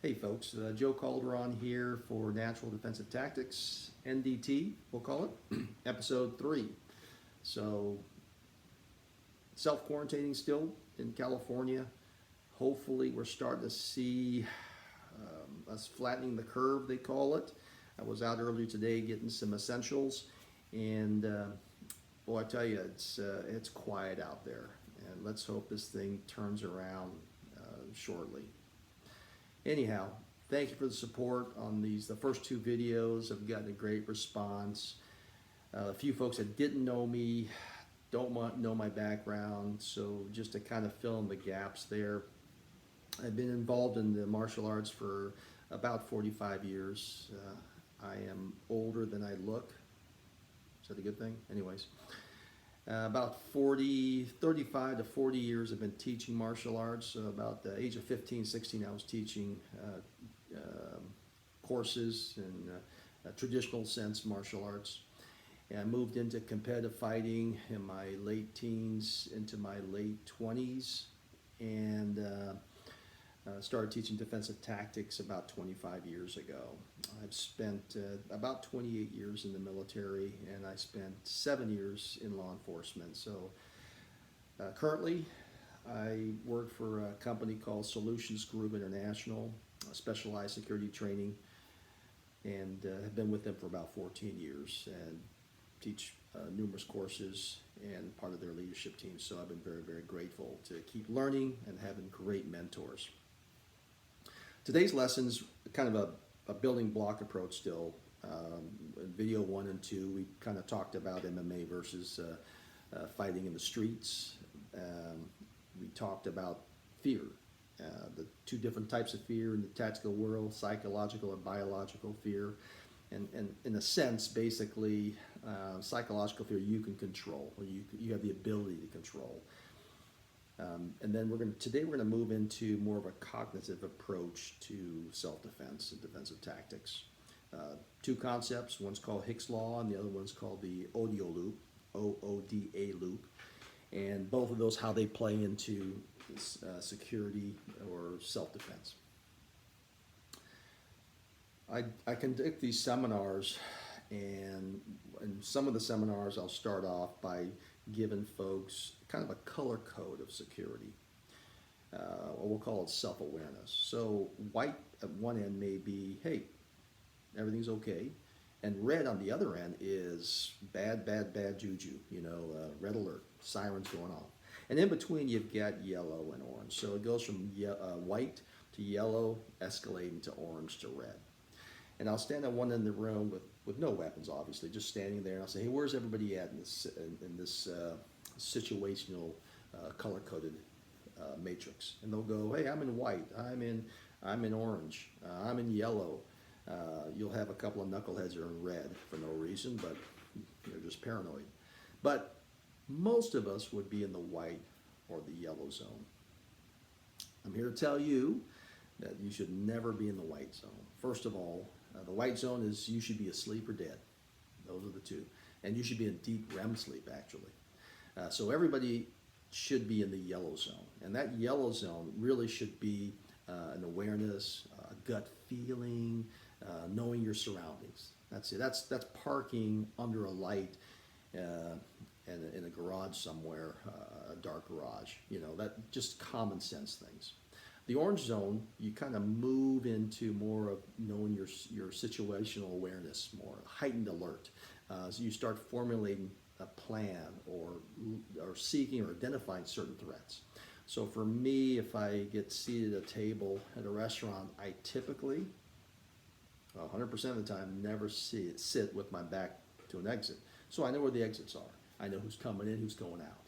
Hey folks, Joe Calderon here for Natural Defensive Tactics, NDT, we'll call it, episode 3. So, self-quarantining still in California. Hopefully we're starting to see us flattening the curve, they call it. I was out earlier today getting some essentials, and boy, I tell you, it's quiet out there. And let's hope this thing turns around shortly. Anyhow, thank you for the support on the first 2 videos. I've gotten a great response. A few folks that didn't know me don't know my background, so just to kind of fill in the gaps there. I've been involved in the martial arts for about 45 years. I am older than I look. Is that a good thing? anyways. About 35 to 40 years I've been teaching martial arts. So about the age of 15, 16, I was teaching courses in traditional sense martial arts. And I moved into competitive fighting in my late teens into my late 20s, and started teaching defensive tactics about 25 years ago. I've spent about 28 years in the military, and I spent 7 years in law enforcement. So currently I work for a company called Solutions Group International, specialized security training, and have been with them for about 14 years and teach numerous courses and part of their leadership team. So I've been very, very grateful to keep learning and having great mentors. Today's lesson's kind of a building block approach still. In video 1 and 2, we kind of talked about MMA versus fighting in the streets. We talked about fear, the 2 different types of fear in the tactical world, psychological and biological fear. And in a sense, basically, psychological fear you can control, or you have the ability to control. And then today we're going to move into more of a cognitive approach to self-defense and defensive tactics. 2 concepts, one's called Hicks Law and the other one's called the Odio Loop, O-O-D-A loop. And both of those, how they play into security or self-defense. I conduct these seminars, and in some of the seminars I'll start off by giving folks kind of a color code of security, or we'll call it self-awareness. So white at one end may be, hey, everything's okay, and red on the other end is bad, bad, bad juju, red alert, sirens going on. And in between you've got yellow and orange. So it goes from white to yellow, escalating to orange to red. And I'll stand at one end of the room with no weapons, obviously, just standing there, and I'll say, hey, where's everybody at in this situational color-coded matrix? And they'll go, hey, I'm in white, I'm in orange, I'm in yellow. You'll have a couple of knuckleheads that are in red for no reason, but they're just paranoid. But most of us would be in the white or the yellow zone. I'm here to tell you that you should never be in the white zone. First of all, the white zone is you should be asleep or dead. Those are the 2. And you should be in deep REM sleep, actually. So everybody should be in the yellow zone. And that yellow zone really should be an awareness, a gut feeling, knowing your surroundings. That's it. That's parking under a light in a garage somewhere, a dark garage. That just common sense things. The orange zone, you kind of move into more of knowing your situational awareness, more heightened alert. So you start formulating a plan or seeking or identifying certain threats. So for me, if I get seated at a table at a restaurant, I typically, 100% of the time, never sit with my back to an exit. So I know where the exits are. I know who's coming in, who's going out.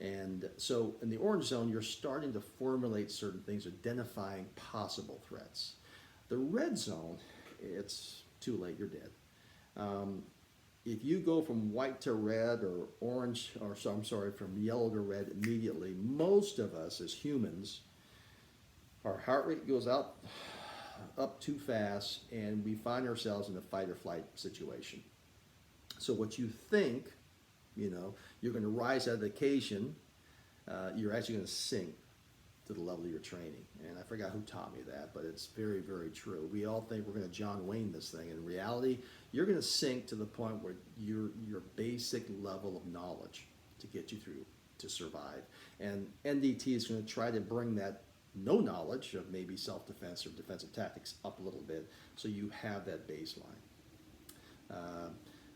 And so in the orange zone, you're starting to formulate certain things, identifying possible threats. The red zone, it's too late, you're dead. If you go from white to red or orange, from yellow to red immediately, most of us as humans, our heart rate goes up too fast, and we find ourselves in a fight or flight situation. So what you think, you're going to rise out of the occasion, you're actually going to sink to the level of your training. And I forgot who taught me that, but it's very, very true. We all think we're going to John Wayne this thing. In reality, you're going to sink to the point where your basic level of knowledge to get you through to survive. And NDT is going to try to bring that no knowledge of maybe self-defense or defensive tactics up a little bit so you have that baseline.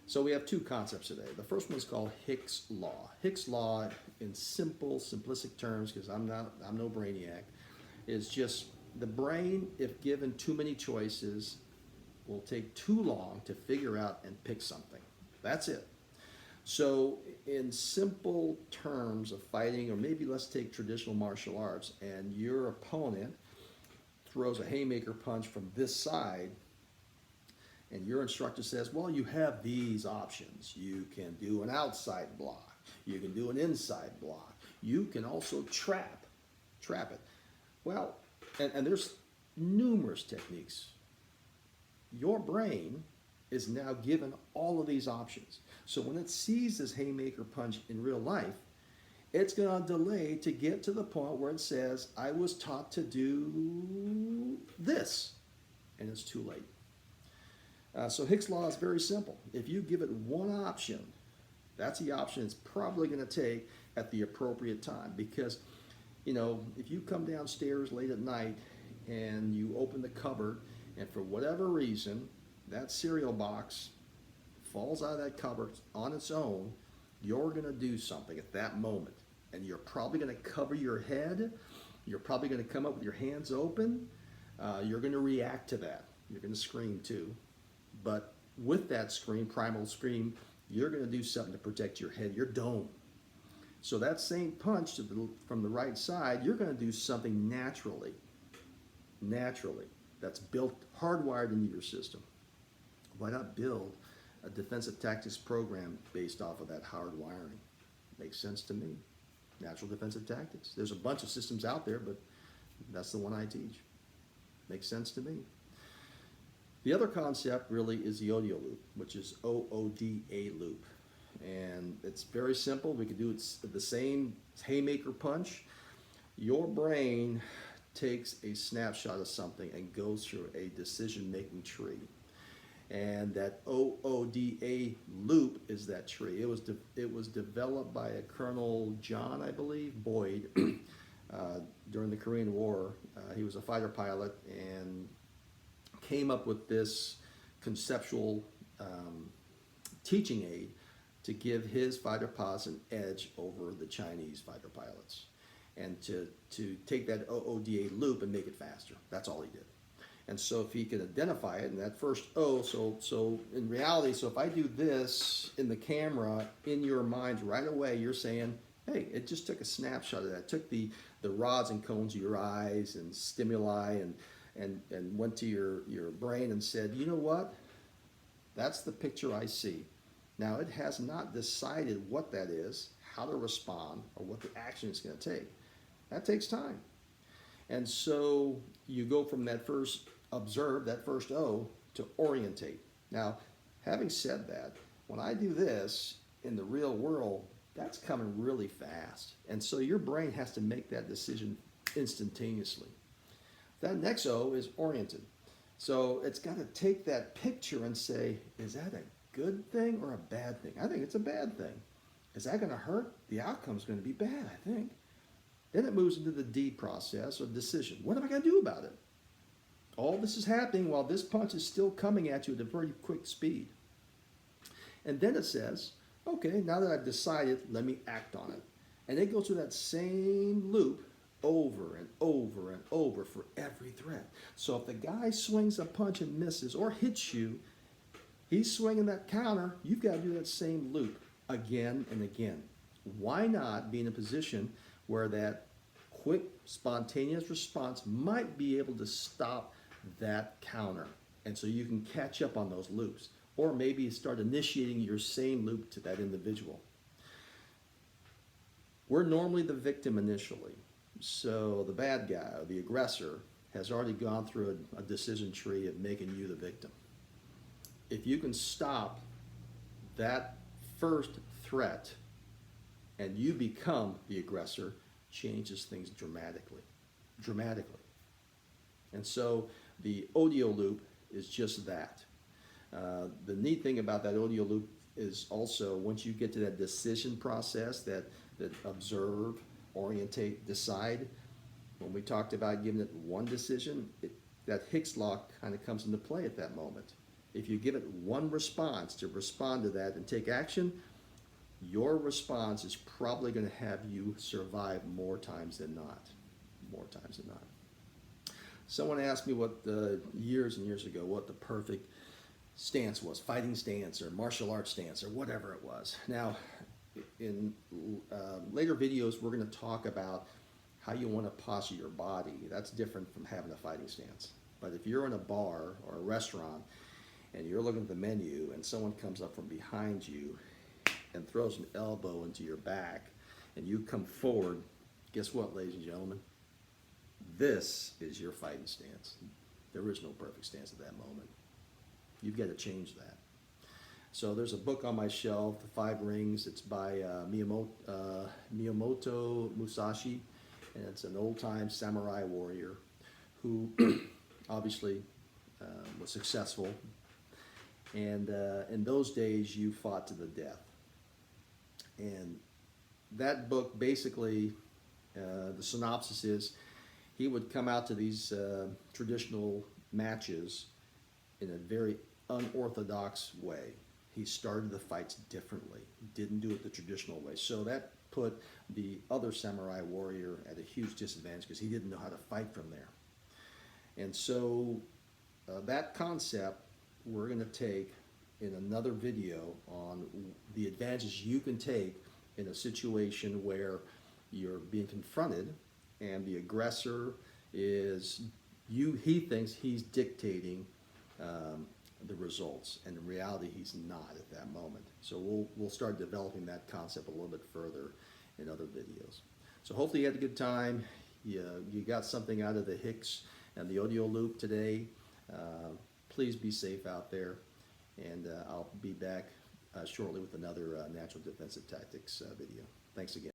So we have two concepts today. The first one is called Hicks Law. Hicks Law, in simplistic terms, because I'm no brainiac, is just the brain, if given too many choices, will take too long to figure out and pick something. That's it. So in simple terms of fighting, or maybe let's take traditional martial arts, and your opponent throws a haymaker punch from this side, and your instructor says, well, you have these options. You can do an outside block. You can do an inside block. You can also trap it. Well, and there's numerous techniques. Your brain is now given all of these options. So when it sees this haymaker punch in real life, it's going to delay to get to the point where it says, I was taught to do this, and it's too late. So Hicks' Law is very simple. If you give it one option, that's the option it's probably going to take at the appropriate time. Because, if you come downstairs late at night and you open the cupboard, and for whatever reason, that cereal box falls out of that cupboard on its own, you're going to do something at that moment. And you're probably going to cover your head. You're probably going to come up with your hands open. You're going to react to that. You're going to scream too. But with that scream, primal scream, you're going to do something to protect your head, your dome. So that same punch from the right side, you're going to do something naturally. That's built, hardwired into your system. Why not build a defensive tactics program based off of that hardwiring? Makes sense to me. Natural defensive tactics. There's a bunch of systems out there, but that's the one I teach. Makes sense to me. The other concept really is the Odio Loop, which is OODA loop. And it's very simple. We could do it the same haymaker punch. Your brain takes a snapshot of something and goes through a decision-making tree. And that OODA loop is that tree. It was developed by a Colonel John, I believe, Boyd, during the Korean War. He was a fighter pilot and came up with this conceptual teaching aid to give his fighter pilots an edge over the Chinese fighter pilots, and to take that OODA loop and make it faster. That's all he did. And so if he could identify it, and that first O, so in reality, so if I do this in the camera, in your mind right away, you're saying, hey, it just took a snapshot of that. It took the rods and cones of your eyes and stimuli and went to your brain and said, you know what? That's the picture I see. Now, it has not decided what that is, how to respond, or what the action it's going to take. That takes time. And so you go from that first observe, that first O, to orientate. Now, having said that, when I do this in the real world, that's coming really fast. And so your brain has to make that decision instantaneously. That next O is oriented. So it's got to take that picture and say, is that a good thing or a bad thing? I think it's a bad thing. Is that going to hurt? The outcome's going to be bad, I think. Then it moves into the D process, or decision. What am I going to do about it? All this is happening while this punch is still coming at you at a very quick speed. And then it says, okay, now that I've decided, let me act on it. And it goes through that same loop over and over and over for every threat. So if the guy swings a punch and misses or hits you, he's swinging that counter, you've got to do that same loop again and again. Why not be in a position where that quick, spontaneous response might be able to stop that counter? And so you can catch up on those loops. Or maybe start initiating your same loop to that individual. We're normally the victim initially. So the bad guy, or the aggressor, has already gone through a decision tree of making you the victim. If you can stop that first threat and you become the aggressor, changes things dramatically. dramatically. And so the Odio Loop is just that. The neat thing about that Odio Loop is also once you get to that decision process, that observe, orientate, decide, when we talked about giving it one decision, that Hicks Law kind of comes into play at that moment. If you give it one response to respond to that and take action, your response is probably going to have you survive more times than not. More times than not. Someone asked me what years and years ago what the perfect stance was, fighting stance or martial arts stance or whatever it was. Now, in later videos, we're going to talk about how you want to posture your body. That's different from having a fighting stance. But if you're in a bar or a restaurant and you're looking at the menu and someone comes up from behind you and throws an elbow into your back and you come forward, guess what, ladies and gentlemen? This is your fighting stance. There is no perfect stance at that moment. You've got to change that. So there's a book on my shelf, The 5 Rings. It's by Miyamoto Musashi, and it's an old-time samurai warrior who obviously was successful. And in those days, you fought to the death. And that book basically, the synopsis is, he would come out to these traditional matches in a very unorthodox way. He started the fights differently, didn't do it the traditional way. So that put the other samurai warrior at a huge disadvantage because he didn't know how to fight from there. And so that concept we're going to take in another video on the advantages you can take in a situation where you're being confronted and the aggressor is he thinks he's dictating the results, and in reality he's not at that moment. So we'll start developing that concept a little bit further in other videos. So hopefully you had a good time. You got something out of the Hicks and the Odio Loop today. Please be safe out there, and I'll be back shortly with another natural defensive tactics video. Thanks again.